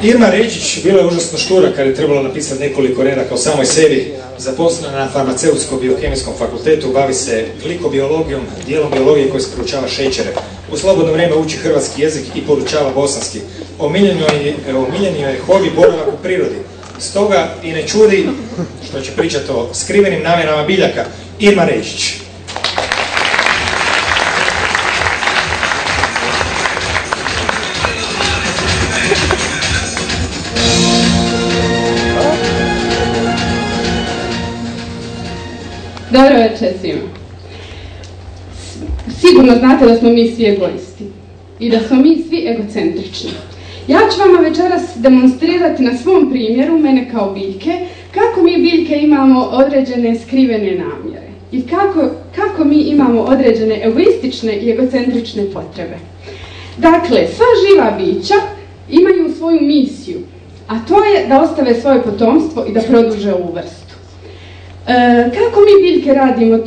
Irma Ređić bila je užasno štura kad je trebalo napisati nekoliko redaka o samoj sebi. Zaposlena na farmaceutsko-biokemijskom fakultetu, bavi se glikobiologijom, dijelom biologije koji se proučava šećere. U slobodno vrijeme uči hrvatski jezik i podučava bosanski. Omiljeni je hobi boravak u prirodi. Stoga i ne čudi što će pričati o skrivenim namjerama biljaka. Irma Ređić. Dobro večer svima. Sigurno znate da smo mi svi egoisti i da smo mi svi egocentrični. Ja ću vama večeras demonstrirati na svom primjeru, mene kao biljke, kako mi biljke imamo određene skrivene namjere i kako mi imamo određene egoistične i egocentrične potrebe. Dakle, sva živa bića imaju svoju misiju, a to je da ostave svoje potomstvo i da produže ovu vrstu. Kako mi biljke radimo,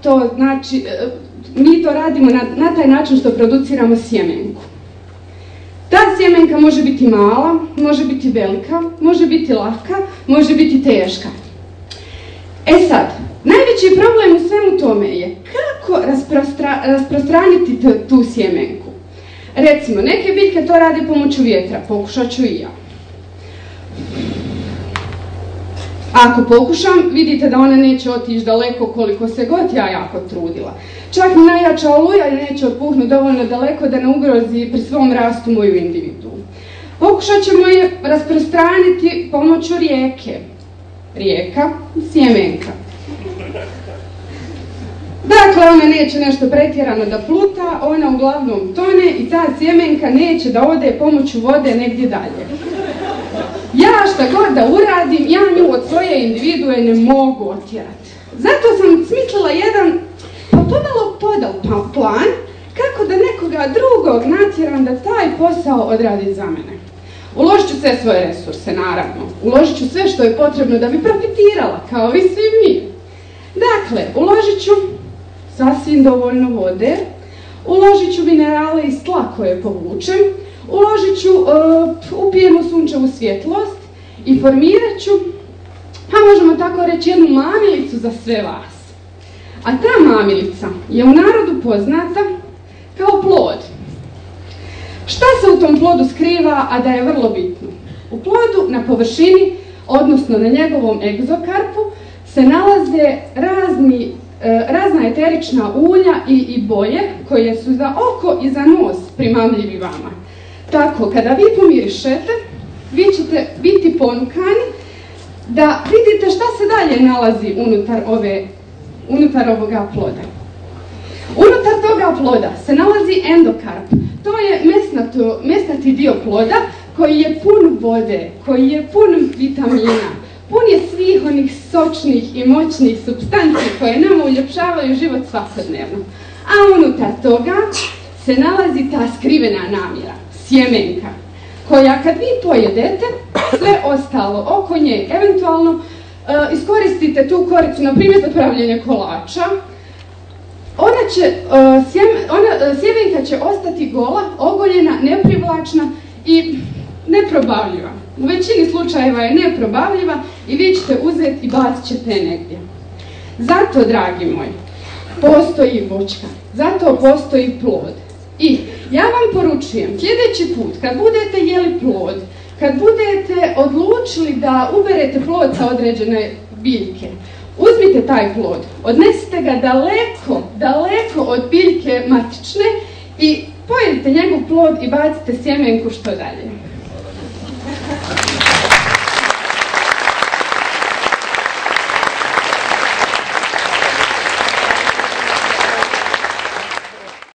to znači, mi to radimo na taj način što produciramo sjemenku. Ta sjemenka može biti mala, može biti velika, može biti laka, može biti teška. E sad, najveći problem u svemu tome je kako rasprostraniti tu sjemenku. Recimo, neke biljke to rade pomoću vjetra, pokušat ću i ja. Ako pokušam, vidite da ona neće otići daleko koliko se god ja jako trudila. Čak ni najjača oluja neće otpuhnuti dovoljno daleko da ne ugrozi pri svom rastu moju individu. Pokušat ćemo je rasprostraniti pomoću rijeke. Rijeka, sjemenka. Dakle, ona neće nešto pretjerano da pluta, ona uglavnom tone i ta sjemenka neće da ode pomoću vode negdje dalje. Ja šta god da uradim, ja nju od svoje individue ne mogu otjerati. Zato sam smislila jedan pomalo podal plan kako da nekoga drugog natjeram da taj posao odradi za mene. Uložit ću sve svoje resurse, naravno. Uložit ću sve što je potrebno da bi profitirala, kao i svi mi. Dakle, uložit ću sasvim dovoljno vode, uložit ću minerale iz tla koje povučem, uložit ću upijenu sunčevu svjetlost i formirat ću, pa možemo tako reći, jednu mamilicu za sve vas. A ta mamilica je u narodu poznata kao plod. Šta se u tom plodu skriva, a da je vrlo bitno? U plodu na površini, odnosno na njegovom egzokarpu, se nalaze razna eterična ulja i boje koje su za oko i za nos primamljivi vama. Tako, kada vi pomirišete, vi ćete biti ponukani da vidite šta se dalje nalazi unutar ovoga ploda. Unutar toga ploda se nalazi endokarp. To je mesnati dio ploda koji je pun vode, koji je pun vitamina, pun je svih onih sočnih i moćnih supstanci koje nama uljepšavaju život svakodnevno. A unutar toga se nalazi ta skrivena namjera, sjemenka, koja kad vi pojedete, sve ostalo oko nje, eventualno iskoristite tu koricu, na primjer za pravljenje kolača, sjemenka će ostati gola, ogoljena, neprivlačna i neprobavljiva. U većini slučajeva je neprobavljiva i vi ćete uzeti i bacit ćete negdje. Zato, dragi moji, postoji voćka, zato postoji plod. I ja vam poručujem, sljedeći put kad budete jeli plod, kad budete odlučili da uberete plod sa određene biljke, uzmite taj plod, odnesite ga daleko, daleko od biljke matične i pojedite njegov plod i bacite sjemenku što dalje.